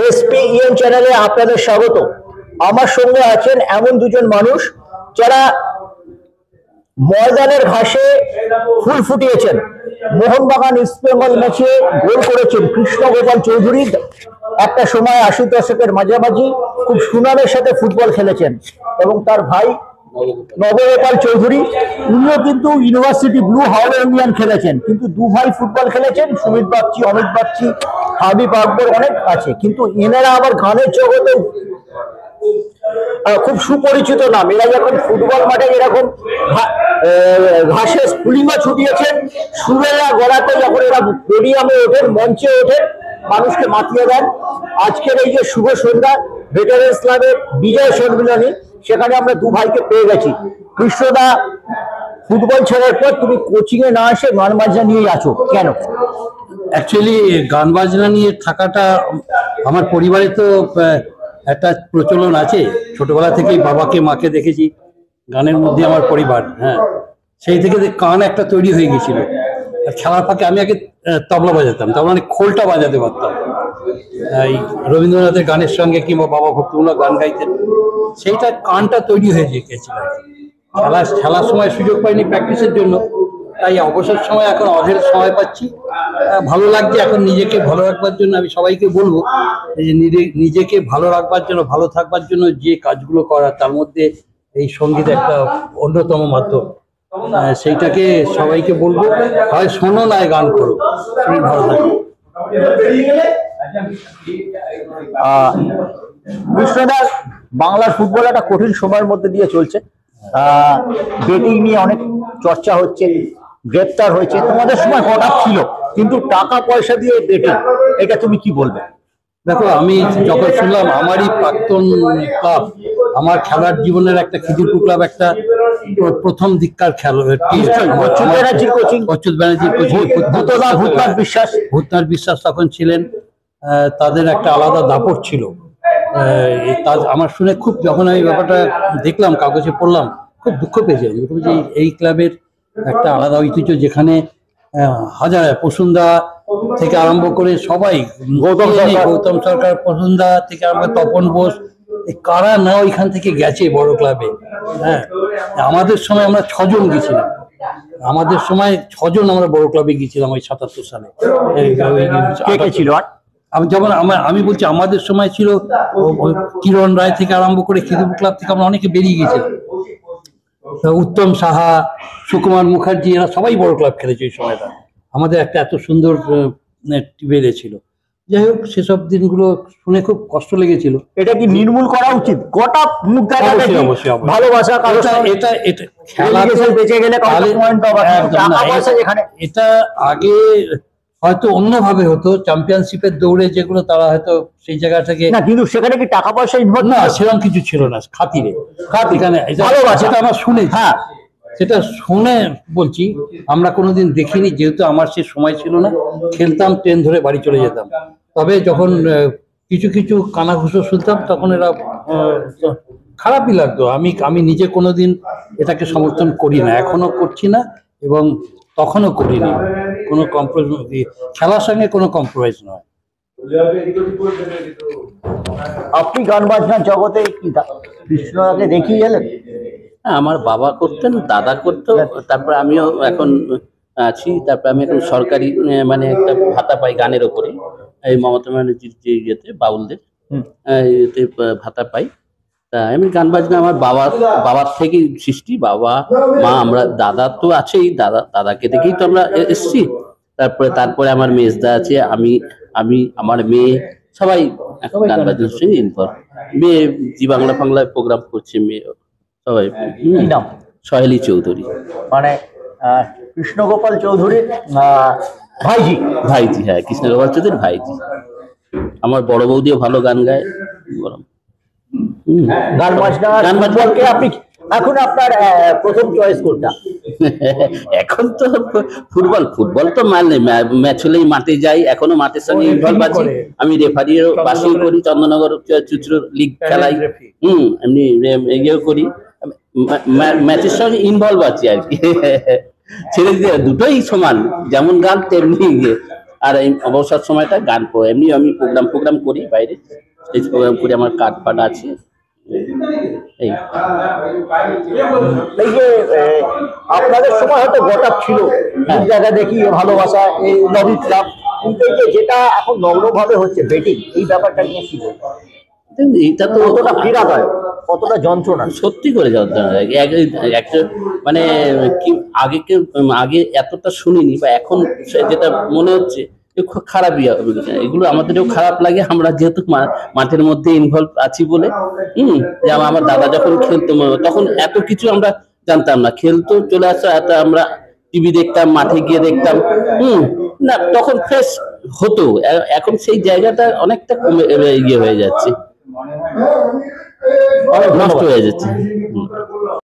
SPN চ্যানেলে আপনাদের স্বাগত। আমার সঙ্গে আছেন এমন দুজন মানুষ যারা ময়দানের ঘাসে ফুল ফুটিয়েছেন। মোহনবাগান ইস্ট বেঙ্গল ম্যাচে গোল করেছেন কৃষ্ণগোপাল চৌধুরী। একটা সময় ৮০ দশকের মাঝামাঝি খুব সুনামের সাথে ফুটবল খেলেছেন এবং তার ভাই নবগোপাল চৌধুরী, উনিও কিন্তু ইউনিভার্সিটি ব্লু হাওড়া ইউনিয়ন খেলেছেন, কিন্তু দু ভাই ফুটবল খেলেছেন। সুমিত বাগচি, অমিত বাগচি, হাবিব আকবর অনেক আছে, কিন্তু এনারা আবার গানের জগতে খুব সুপরিচিত নাম। এরা যখন ফুটবল মাঠে এরকম ঘাসে স্ফুলিঙ্গ ছুটিয়েছেন, সুরেলা গড়াতে যখন এরা পোডিয়ামে ওঠেন, মঞ্চে ওঠেন, মানুষকে মাতিয়ে দেন। আজকের এই যে শুভ সন্ধ্যা ভেটারেন্স ক্লাবের বিজয় সম্মিলনী, সেখানে আমরা দু ভাইকে পেয়ে গেছি। কৃষ্ণদা, ফুটবল ছেড়ার পর তুমি কোচিং এ না এসে গান বাজনা নিয়েই আছো কেন? অ্যাকচুয়ালি গান বাজনা নিয়ে থাকাটা আমার পরিবারে তো একটা প্রচলন আছে। ছোটবেলা থেকেই বাবাকে মাকে দেখেছি গানের মধ্যে আমার পরিবার। হ্যাঁ, সেই থেকে গান একটা তৈরি হয়ে গেছিল। আর খেলার ফাঁকে আমি আগে তবলা বাজাতাম, তার মানে খোলটা বাজাতে পারতাম। এই রবীন্দ্রনাথের গানের সঙ্গে কিংবা বাবা ভক্তিমূলক গান গাইতেন, সেইটা গানটা তৈরি হয়ে গেছিল। খেলার সময় সুযোগ পাইনি প্র্যাকটিসের জন্য, তাই অবসর সময় এখন অধের সময় পাচ্ছি। ভালো লাগছে। এখন নিজেকে ভালো রাখবার জন্য আমি সবাইকে বলবো যে নিজেকে ভালো রাখবার জন্য, ভালো থাকবার জন্য যে কাজগুলো করা, তার মধ্যে এই সঙ্গীত একটা অন্যতম মাধ্যম। সেইটাকে সবাইকে বলবো, হয় শোনো না গান করো। শরীর ভালো থাকবে। কৃষ্ণদা, বাংলার ফুটবল একটা কঠিন সময়ের মধ্যে দিয়ে চলছে। বেটিং নিয়ে অনেক চর্চা হচ্ছে, গ্রেপ্তার হয়েছে। তোমাদের সময় হঠাৎ ছিল, কিন্তু টাকা পয়সা দিয়ে বেটিং, এটা তুমি কি বলবে? দেখো, আমি যখন শুনলাম আমারই প্রাক্তন ক্লাব, আমার খেলার জীবনের একটা খিদিরপুর ক্লাব, একটা প্রথম দিককার অচ্যুত ব্যানার্জির কোচিং, ভূতনাথ বিশ্বাস তখন ছিলেন। তাদের একটা আলাদা দাপট ছিল। আমার শুনে খুব, যখন আমি ব্যাপারটা দেখলাম, কাগজে পড়লাম, খুব দুঃখ পেয়েছিলাম। এই ক্লাবের একটা আলাদা ঐতিহ্য, যেখানে হাজার প্রসুন্দা থেকে আরম্ভ করে সবাই, গৌতম সরকার, প্রসুন্দা থেকে আরম্ভ তপন বোস, কারা না ওইখান থেকে গেছে বড় ক্লাবে। হ্যাঁ, আমাদের সময় আমরা ৬ জন গেছিলাম। আমাদের সময় ৬ জন আমরা বড় ক্লাবে গিয়েছিলাম ওই ৭৭ সালে। যেমন আমি বলছি, আমাদের সময় ছিল কিরণ রায় থেকে আরম্ভ করে খিদিরপুর ক্লাব থেকে আমরা অনেকে বেরিয়ে গেছিলাম। উত্তম সাহা, সুকুমার মুখার্জি, এরা সবাই বড় ক্লাব খেলেছে ওই সময়টা। আমাদের একটা এত সুন্দর বেড়েছিল। যাই হোক, সেসব দিনগুলো শুনে খুব কষ্ট লেগেছিল। এটা কি নির্মূল করা উচিত? গোটা মুখ ভালোবাসা, বেঁচে গেলে এটা আগে হয়তো অন্যভাবে হতো। চ্যাম্পিয়নশিপের দৌড়ে যেগুলো, তারা হয়তো সেই জায়গা থেকে না, কিন্তু সেখানে কি টাকা পয়সা ইনভলভ না, সেরকম কিছু ছিল না। খাতিরে এখানে সেটা আমার শুনেছি। হ্যাঁ, সেটা শুনে বলছি। আমরা কোনোদিন দেখিনি, যেহেতু আমার সে সময় ছিল না। খেলতাম, ট্রেন ধরে বাড়ি চলে যেতাম। তবে যখন কিছু কিছু কানাঘুষো শুনতাম, তখন এরা খারাপই লাগতো। আমি নিজে কোনোদিন এটাকে সমর্থন করি না, এখনো করছি না, এবং তখনও করিনি। কোনো কম্প্রোমাইজ, খেলার সঙ্গে কোনো কম্প্রোমাইজ নয়। আপনি গান বাজনার জগতে কি কৃষ্ণদাকে দেখিয়ে এলেন? আমার বাবা করতেন, দাদা করতো, তারপর আমিও এখন আছি। তারপর আমি এখন সরকারি মানে একটা ভাতা পাই গানের ওপরে, এই মমতা ব্যানার্জির যে ইয়েতে, বাউলদের ইয়েতে ভাতা পাই। তা আমি গান বাজনা আমার বাবার থেকেই সৃষ্টি। বাবা, মা, আমরা, দাদা তো আছেই, দাদাকে দেখেই তো আমরা এসছি। তারপরে আমার মেজদা আছে, আমি আমার মেয়ে, সবাই এখন গান বাজনার সঙ্গে ইনভলভ। মেয়ে জি বাংলা ফাংলায় প্রোগ্রাম করছে, মেয়ে সবাই। সহেলি চৌধুরী, মানে কৃষ্ণগোপাল চৌধুরীর ভাইজি। হ্যাঁ, কৃষ্ণগোপাল চৌধুরীর ভাইজি। আমার বড় বৌদিও ভালো গান গায়। গান বাজনাকে আপনি এখন আপনার প্রথম চয়েস কোনটা? এখন তো ফুটবল তো মানে ম্যাচ হলেই মাঠে যাই, এখনো মাঠের সঙ্গে ইনভলভ আছি। আমি রেফারিও বাসিও করি, চন্দননগর চুচড়ো লিগ খেলাই। এমনি ইয়েও করি, ম্যাচের সঙ্গে ইনভলভ আছি আর কি। ছেড়ে দিয়ে দুটোই সমান, যেমন গান তেমনি ইয়ে। আর এই অবসর সময়টা গান এমনি আমি প্রোগ্রাম করি বাইরে, স্টেজ প্রোগ্রাম করি, আমার কার্ড ফাট আছে এই। এই যে আপনাদের সময় হয়তো গোটাপ ছিল, এক জায়গা দেখি ভালোবাসা, এই লবি ক্লাব, কিন্তু এই যে যেটা এখন নগ্নভাবে হচ্ছে বেটিং, এই ব্যাপারটা নিয়ে কি বলবো? এটা তো কতটা পীড়াদায়ক, কতটা যন্ত্রণা? সত্যি করে যন্ত্রণা লাগে। একটা মানে কি আগে এতটা শুনিনি, বা এখন যেটা মনে হচ্ছে খুব খারাপই এগুলো আমাদেরও খারাপ লাগে। আমরা যেহেতু মাঠের মধ্যে ইনভলভ আছি বলে, যে আমার দাদা যখন খেলতো তখন এত কিছু আমরা জানতাম না, খেলতো চলে আসতো, এত আমরা টিভি দেখতাম, মাঠে গিয়ে দেখতাম, না তখন ফ্রেশ হতো। এখন সেই জায়গাটা অনেকটা কমে ইয়ে হয়ে যাচ্ছে, নষ্ট হয়ে যাচ্ছে।